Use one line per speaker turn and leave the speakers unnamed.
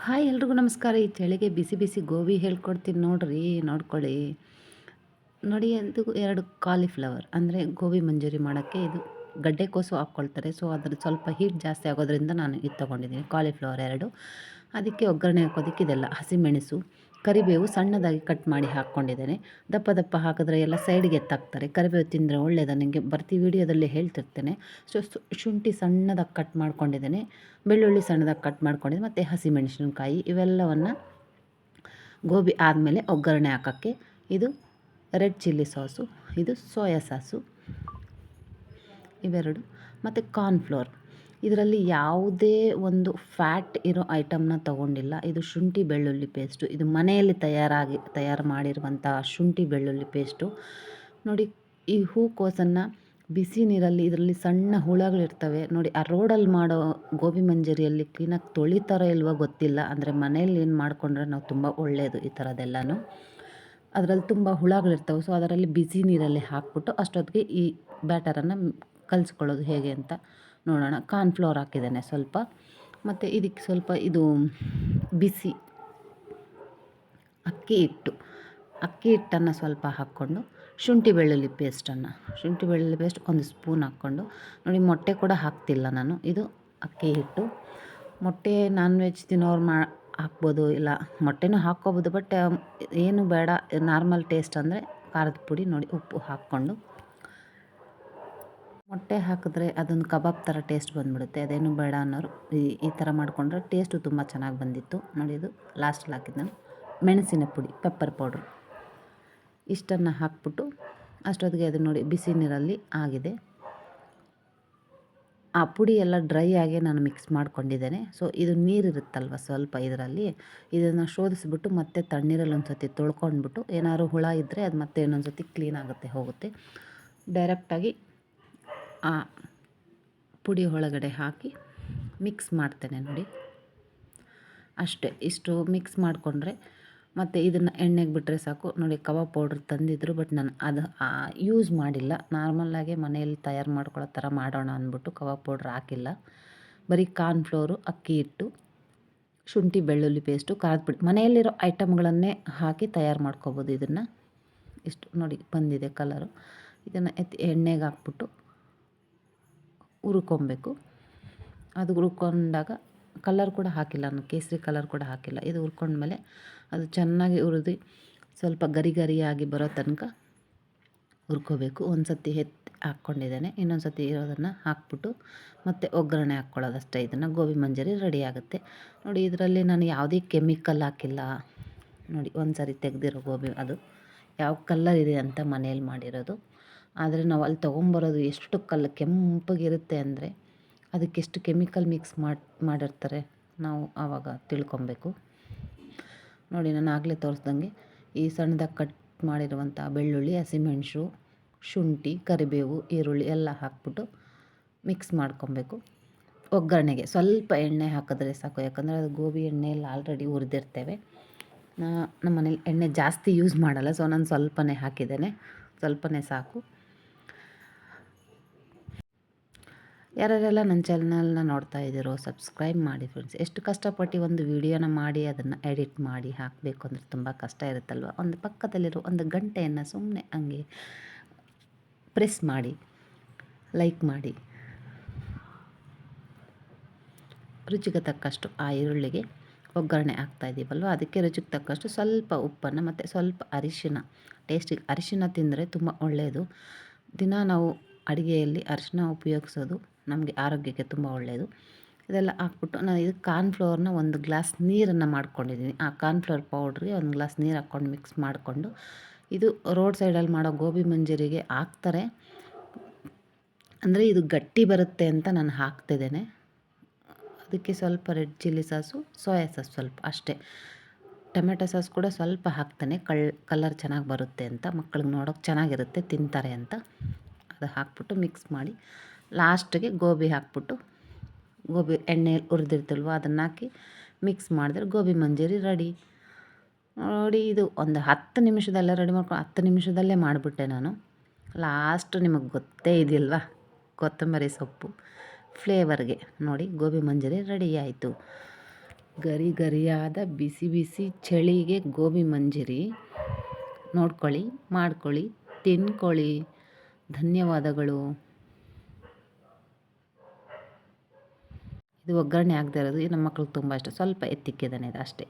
Hi ಎಲ್ರಿಗೂ ನಮಸ್ಕಾರ. ಈ ಚಳಿಗೆ ಬಿಸಿ ಬಿಸಿ ಗೋಬಿ ಹೇಳ್ಕೊಡ್ತೀನಿ ನೋಡ್ರಿ, ನೋಡ್ಕೊಳ್ಳಿ. ನೋಡಿ, ಅದು 2 ಕಾಲಿಫ್ಲವರ್ ಅಂದರೆ ಗೋಬಿ ಮಂಚೂರಿ ಮಾಡೋಕ್ಕೆ ಇದು ಗಡ್ಡೆಕೋಸು ಹಾಕ್ಕೊಳ್ತಾರೆ. ಸೊ ಅದ್ರ ಸ್ವಲ್ಪ ಹೀಟ್ ಜಾಸ್ತಿ ಆಗೋದ್ರಿಂದ ನಾನು ಇದು ತೊಗೊಂಡಿದ್ದೀನಿ ಕಾಲಿಫ್ಲವರ್ 2. ಅದಕ್ಕೆ ಒಗ್ಗರಣೆ ಹಾಕೋದಕ್ಕೆ ಇದೆಲ್ಲ ಹಸಿಮೆಣಸು, ಕರಿಬೇವು ಸಣ್ಣದಾಗಿ ಕಟ್ ಮಾಡಿ ಹಾಕ್ಕೊಂಡಿದ್ದೇನೆ. ದಪ್ಪ ದಪ್ಪ ಹಾಕಿದ್ರೆ ಎಲ್ಲ ಸೈಡ್ಗೆ ಎತ್ತಾಕ್ತಾರೆ. ಕರಿಬೇವು ತಿಂದರೆ ಒಳ್ಳೆಯದು, ನನಗೆ ಬರ್ತಿ ವೀಡಿಯೋದಲ್ಲಿ ಹೇಳ್ತಿರ್ತೇನೆ. ಸೊ ಶುಂಠಿ ಸಣ್ಣದಾಗಿ ಕಟ್ ಮಾಡ್ಕೊಂಡಿದ್ದೇನೆ, ಬೆಳ್ಳುಳ್ಳಿ ಸಣ್ಣದಾಗಿ ಕಟ್ ಮಾಡ್ಕೊಂಡಿದ್ದೆ, ಮತ್ತು ಹಸಿಮೆಣಸಿನಕಾಯಿ ಇವೆಲ್ಲವನ್ನು ಗೋಬಿ ಆದಮೇಲೆ ಒಗ್ಗರಣೆ ಹಾಕೋಕ್ಕೆ ಇದು ರೆಡ್ ಚಿಲ್ಲಿ ಸಾಸು, ಇದು ಸೋಯಾ ಸಾಸು ಇವೆರಡು, ಮತ್ತು ಕಾರ್ನ್ಫ್ಲೋರ್. ಇದರಲ್ಲಿ ಯಾವುದೇ ಒಂದು ಫ್ಯಾಟ್ ಇರೋ ಐಟಮ್ನ ತೊಗೊಂಡಿಲ್ಲ. ಇದು ಶುಂಠಿ ಬೆಳ್ಳುಳ್ಳಿ ಪೇಸ್ಟು, ಇದು ಮನೆಯಲ್ಲಿ ತಯಾರು ಮಾಡಿರುವಂಥ ಶುಂಠಿ ಬೆಳ್ಳುಳ್ಳಿ ಪೇಸ್ಟು. ನೋಡಿ, ಈ ಹೂಕೋಸನ್ನು ಬಿಸಿ ನೀರಲ್ಲಿ, ಇದರಲ್ಲಿ ಸಣ್ಣ ಹುಳಗಳಿರ್ತವೆ ನೋಡಿ. ಆ ರೋಡಲ್ಲಿ ಮಾಡೋ ಗೋಬಿ ಮಂಚೂರಿಯಲ್ಲಿ ಕ್ಲೀನಾಗಿ ತೊಳಿತಾರೋ ಇಲ್ವೋ ಗೊತ್ತಿಲ್ಲ. ಅಂದರೆ ಮನೇಲಿ ಏನು ಮಾಡಿಕೊಂಡ್ರೆ ನಾವು ತುಂಬ ಒಳ್ಳೆಯದು ಈ ಥರದ್ದೆಲ್ಲನೂ. ಅದರಲ್ಲಿ ತುಂಬ ಹುಳಗಳಿರ್ತವೆ. ಸೊ ಅದರಲ್ಲಿ ಬಿಸಿ ನೀರಲ್ಲಿ ಹಾಕ್ಬಿಟ್ಟು ಅಷ್ಟೊತ್ತಿಗೆ ಈ ಬ್ಯಾಟರನ್ನು ಕಲಿಸ್ಕೊಳ್ಳೋದು ಹೇಗೆ ಅಂತ ನೋಡೋಣ. ಕಾರ್ನ್ಫ್ಲೋರ್ ಹಾಕಿದ್ದೇನೆ ಸ್ವಲ್ಪ, ಮತ್ತು ಇದಕ್ಕೆ ಸ್ವಲ್ಪ ಇದು ಬಿಸಿ ಅಕ್ಕಿ ಹಿಟ್ಟನ್ನು ಸ್ವಲ್ಪ ಹಾಕ್ಕೊಂಡು ಶುಂಠಿ ಬೆಳ್ಳುಳ್ಳಿ ಪೇಸ್ಟ್ 1 ಸ್ಪೂನ್ ಹಾಕ್ಕೊಂಡು ನೋಡಿ. ಮೊಟ್ಟೆ ಕೂಡ ಹಾಕ್ತಿಲ್ಲ ನಾನು, ಇದು ಅಕ್ಕಿ ಹಿಟ್ಟು. ಮೊಟ್ಟೆ ನಾನ್ ವೆಜ್ ತಿನ್ನೋರು ಹಾಕ್ಬೋದು, ಇಲ್ಲ ಮೊಟ್ಟೆನೂ ಹಾಕ್ಕೋಬೋದು, ಬಟ್ ಏನು ಬೇಡ, ನಾರ್ಮಲ್ ಟೇಸ್ಟ್ ಅಂದರೆ ಖಾರದ ಪುಡಿ ನೋಡಿ, ಉಪ್ಪು ಹಾಕ್ಕೊಂಡು. ಮೊಟ್ಟೆ ಹಾಕಿದ್ರೆ ಅದೊಂದು ಕಬಾಬ್ ಥರ ಟೇಸ್ಟ್ ಬಂದುಬಿಡುತ್ತೆ. ಅದೇನು ಬೇಡ ಅನ್ನೋರು ಈ ಥರ ಮಾಡಿಕೊಂಡ್ರೆ ಟೇಸ್ಟು ತುಂಬ ಚೆನ್ನಾಗಿ ಬಂದಿತ್ತು ನೋಡಿ. ಇದು ಲಾಸ್ಟಲ್ಲಿ ಹಾಕಿದ್ದು ನಾನು ಮೆಣಸಿನ ಪುಡಿ, ಪೆಪ್ಪರ್ ಪೌಡ್ರು ಇಷ್ಟನ್ನು ಹಾಕ್ಬಿಟ್ಟು ಅಷ್ಟೊತ್ತಿಗೆ ಅದು ನೋಡಿ ಬಿಸಿ ನೀರಲ್ಲಿ ಆಗಿದೆ. ಆ ಪುಡಿ ಎಲ್ಲ ಡ್ರೈ ಆಗಿ ನಾನು ಮಿಕ್ಸ್ ಮಾಡ್ಕೊಂಡಿದ್ದೇನೆ. ಸೊ ಇದು ನೀರಿರುತ್ತಲ್ವ ಸ್ವಲ್ಪ ಇದರಲ್ಲಿ, ಇದನ್ನು ಶೋಧಿಸ್ಬಿಟ್ಟು ಮತ್ತೆ ತಣ್ಣೀರಲ್ಲಿ ಒಂದು ಸತಿ ತೊಳ್ಕೊಂಡ್ಬಿಟ್ಟು, ಏನಾದ್ರು ಹುಳ ಇದ್ದರೆ ಅದು ಮತ್ತೆ ಇನ್ನೊಂದು ಸತಿ ಕ್ಲೀನ್ ಆಗುತ್ತೆ, ಹೋಗುತ್ತೆ. ಡೈರೆಕ್ಟಾಗಿ ಆ ಪುಡಿ ಒಳಗಡೆ ಹಾಕಿ ಮಿಕ್ಸ್ ಮಾಡ್ತೇನೆ ನೋಡಿ. ಅಷ್ಟೇ, ಇಷ್ಟು ಮಿಕ್ಸ್ ಮಾಡಿಕೊಂಡ್ರೆ ಮತ್ತು ಇದನ್ನು ಎಣ್ಣೆಗೆ ಬಿಟ್ಟರೆ ಸಾಕು ನೋಡಿ. ಕಬಾಬ್ ಪೌಡ್ರ್ ತಂದಿದ್ರು, ಬಟ್ ನಾನು ಅದು ಯೂಸ್ ಮಾಡಿಲ್ಲ. ನಾರ್ಮಲ್ಲಾಗಿ ಮನೆಯಲ್ಲಿ ತಯಾರು ಮಾಡ್ಕೊಳ್ಳೋ ಥರ ಮಾಡೋಣ ಅಂದ್ಬಿಟ್ಟು ಕಬಾಬ್ ಪೌಡ್ರ್ ಹಾಕಿಲ್ಲ. ಬರೀ ಕಾರ್ನ್ಫ್ಲೋರು, ಅಕ್ಕಿ ಹಿಟ್ಟು, ಶುಂಠಿ ಬೆಳ್ಳುಳ್ಳಿ ಪೇಸ್ಟು, ಖಾರದ ಪುಡಿ, ಮನೆಯಲ್ಲಿರೋ ಐಟಮ್ಗಳನ್ನೇ ಹಾಕಿ ತಯಾರು ಮಾಡ್ಕೊಬೋದು ಇದನ್ನು. ಇಷ್ಟು ನೋಡಿ ಬಂದಿದೆ ಕಲರು. ಇದನ್ನು ಎಣ್ಣೆಗೆ ಹಾಕ್ಬಿಟ್ಟು ಹುರ್ಕೊಬೇಕು. ಅದು ಹುರ್ಕೊಂಡಾಗ ಕಲರ್ ಕೂಡ ಹಾಕಿಲ್ಲ ನಾನು, ಕೇಸರಿ ಕಲರ್ ಕೂಡ ಹಾಕಿಲ್ಲ. ಇದು ಹುರ್ಕೊಂಡ್ಮೇಲೆ ಅದು ಚೆನ್ನಾಗಿ ಹುರಿದು ಸ್ವಲ್ಪ ಗರಿ ಗರಿಯಾಗಿ ಬರೋ ತನಕ ಹುರ್ಕೋಬೇಕು. ಒಂದು ಸತಿ ಹಾಕ್ಕೊಂಡಿದ್ದೇನೆ, ಇನ್ನೊಂದು ಸತಿ ಇರೋದನ್ನು ಹಾಕ್ಬಿಟ್ಟು ಮತ್ತೆ ಒಗ್ಗರಣೆ ಹಾಕ್ಕೊಳ್ಳೋದಷ್ಟೇ. ಇದನ್ನು ಗೋಬಿ ಮಂಚೂರಿ ರೆಡಿ ಆಗುತ್ತೆ ನೋಡಿ. ಇದರಲ್ಲಿ ನಾನು ಯಾವುದೇ ಕೆಮಿಕಲ್ ಹಾಕಿಲ್ಲ ನೋಡಿ. ಒಂದು ಸರಿ ತೆಗೆದಿರೋ ಗೋಬಿ, ಅದು ಯಾವ ಕಲ್ಲರ್ ಇದೆ ಅಂತ ಮನೇಲಿ ಮಾಡಿರೋದು. ಆದರೆ ನಾವು ಅಲ್ಲಿ ತೊಗೊಂಬರೋದು ಎಷ್ಟು ಕೆಂಪಗಿರುತ್ತೆ ಅಂದರೆ ಅದಕ್ಕೆಷ್ಟು ಕೆಮಿಕಲ್ ಮಿಕ್ಸ್ ಮಾಡಿರ್ತಾರೆ ನಾವು ಆವಾಗ ತಿಳ್ಕೊಬೇಕು ನೋಡಿ. ನಾನು ಆಗಲೇ ತೋರಿಸ್ದಂಗೆ ಈ ಸಣ್ಣದಾಗಿ ಕಟ್ ಮಾಡಿರುವಂಥ ಬೆಳ್ಳುಳ್ಳಿ, ಹಸಿಮೆಣಸು, ಶುಂಠಿ, ಕರಿಬೇವು, ಈರುಳ್ಳಿ ಎಲ್ಲ ಹಾಕ್ಬಿಟ್ಟು ಮಿಕ್ಸ್ ಮಾಡ್ಕೊಬೇಕು. ಒಗ್ಗರಣೆಗೆ ಸ್ವಲ್ಪ ಎಣ್ಣೆ ಹಾಕಿದ್ರೆ ಸಾಕು, ಯಾಕಂದರೆ ಅದು ಗೋಬಿ ಎಣ್ಣೆಯಲ್ಲಿ ಆಲ್ರೆಡಿ ಹುರಿದಿರ್ತೇವೆ. ನಮ್ಮ ಮನೇಲಿ ಎಣ್ಣೆ ಜಾಸ್ತಿ ಯೂಸ್ ಮಾಡಲ್ಲ, ಸೊ ನಾನು ಸ್ವಲ್ಪನೇ ಹಾಕಿದ್ದೇನೆ, ಸ್ವಲ್ಪನೇ ಸಾಕು. ಯಾರ್ಯಾರೆಲ್ಲ ನನ್ನ ಚಾನಲ್ನ ನೋಡ್ತಾ ಇದ್ದೀರೋ ಸಬ್ಸ್ಕ್ರೈಬ್ ಮಾಡಿ ಫ್ರೆಂಡ್ಸ್. ಎಷ್ಟು ಕಷ್ಟಪಟ್ಟು ಒಂದು ವಿಡಿಯೋನ ಮಾಡಿ ಅದನ್ನು ಎಡಿಟ್ ಮಾಡಿ ಹಾಕಬೇಕು ಅಂದರೆ ತುಂಬ ಕಷ್ಟ ಇರುತ್ತಲ್ವ. ಒಂದು ಪಕ್ಕದಲ್ಲಿರೋ ಒಂದು ಗಂಟೆಯನ್ನು ಸುಮ್ಮನೆ ಹಂಗೆ ಪ್ರೆಸ್ ಮಾಡಿ, ಲೈಕ್ ಮಾಡಿ. ರುಚಿಗೆ ತಕ್ಕಷ್ಟು ಆ ಈರುಳ್ಳಿಗೆ ಒಗ್ಗರಣೆ ಹಾಕ್ತಾಯಿದ್ದೀವಲ್ವ, ಅದಕ್ಕೆ ರುಚಿಗೆ ತಕ್ಕಷ್ಟು ಸ್ವಲ್ಪ ಉಪ್ಪನ್ನು ಮತ್ತು ಸ್ವಲ್ಪ ಅರಿಶಿನ. ಟೇಸ್ಟಿಗೆ ಅರಿಶಿನ ತಿಂದರೆ ತುಂಬ ಒಳ್ಳೆಯದು. ದಿನ ನಾವು ಅಡುಗೆಯಲ್ಲಿ ಅರಿಶಿನ ಉಪಯೋಗಿಸೋದು ನಮಗೆ ಆರೋಗ್ಯಕ್ಕೆ ತುಂಬ ಒಳ್ಳೆಯದು. ಇದೆಲ್ಲ ಹಾಕ್ಬಿಟ್ಟು ನಾನು ಇದು ಕಾರ್ನ್ಫ್ಲೋರ್ನ 1 ಗ್ಲಾಸ್ ನೀರನ್ನು ಮಾಡ್ಕೊಂಡಿದ್ದೀನಿ. ಆ ಕಾರ್ನ್ಫ್ಲೋರ್ ಪೌಡ್ರಿಗೆ 1 ಗ್ಲಾಸ್ ನೀರು ಹಾಕ್ಕೊಂಡು ಮಿಕ್ಸ್ ಮಾಡಿಕೊಂಡು, ಇದು ರೋಡ್ ಸೈಡಲ್ಲಿ ಮಾಡೋ ಗೋಬಿ ಮಂಚೂರಿಗೆ ಹಾಕ್ತಾರೆ, ಅಂದರೆ ಇದು ಗಟ್ಟಿ ಬರುತ್ತೆ ಅಂತ ನಾನು ಹಾಕ್ತಿದ್ದೇನೆ. ಅದಕ್ಕೆ ಸ್ವಲ್ಪ red chilli sauce, soya sauce ಸ್ವಲ್ಪ ಅಷ್ಟೇ. ಟೊಮೆಟೊ ಸಾಸ್ ಕೂಡ ಸ್ವಲ್ಪ ಹಾಕ್ತೇನೆ, ಕಲರ್ ಚೆನ್ನಾಗಿ ಬರುತ್ತೆ ಅಂತ, ಮಕ್ಕಳಿಗೆ ನೋಡೋಕೆ ಚೆನ್ನಾಗಿರುತ್ತೆ, ತಿಂತಾರೆ ಅಂತ. ಅದು ಹಾಕ್ಬಿಟ್ಟು ಮಿಕ್ಸ್ ಮಾಡಿ ಲಾಸ್ಟಿಗೆ ಗೋಬಿ ಹಾಕ್ಬಿಟ್ಟು, ಗೋಬಿ ಎಣ್ಣೆಯಲ್ಲಿ ಹುರಿದಿರ್ತಲ್ವ ಅದನ್ನು ಹಾಕಿ ಮಿಕ್ಸ್ ಮಾಡಿದ್ರೆ ಗೋಬಿ ಮಂಚೂರಿ ರೆಡಿ ನೋಡಿ. ಇದು ಒಂದು 10 ನಿಮಿಷದಲ್ಲೇ ರೆಡಿ ಮಾಡ್ಕೊಂಡು 10 ನಿಮಿಷದಲ್ಲೇ ಮಾಡಿಬಿಟ್ಟೆ ನಾನು. ಲಾಸ್ಟ್ ನಿಮಗೆ ಗೊತ್ತೇ ಇದೆಯಲ್ವ, ಕೊತ್ತಂಬರಿ ಸೊಪ್ಪು ಫ್ಲೇವರ್ಗೆ ನೋಡಿ ಗೋಬಿ ಮಂಚೂರಿ ರೆಡಿ ಆಯಿತು. ಗರಿ ಗರಿಯಾದ ಬಿಸಿ ಬಿಸಿ ಚಳಿಗೆ ಗೋಬಿ ಮಂಚೂರಿ ನೋಡ್ಕೊಳ್ಳಿ, ಮಾಡ್ಕೊಳ್ಳಿ, ತಿನ್ಕೊಳ್ಳಿ. ಧನ್ಯವಾದಗಳು. ಇದು ಒಗ್ಗರಣೆ ಆಗದೆ ಇರೋದು ನಮ್ಮ ಮಕ್ಳಿಗೆ ತುಂಬ ಇಷ್ಟ. ಸ್ವಲ್ಪ ಎತ್ತಿಕ್ಕಿದ್ದಾನೆ ಇದು ಅಷ್ಟೇ.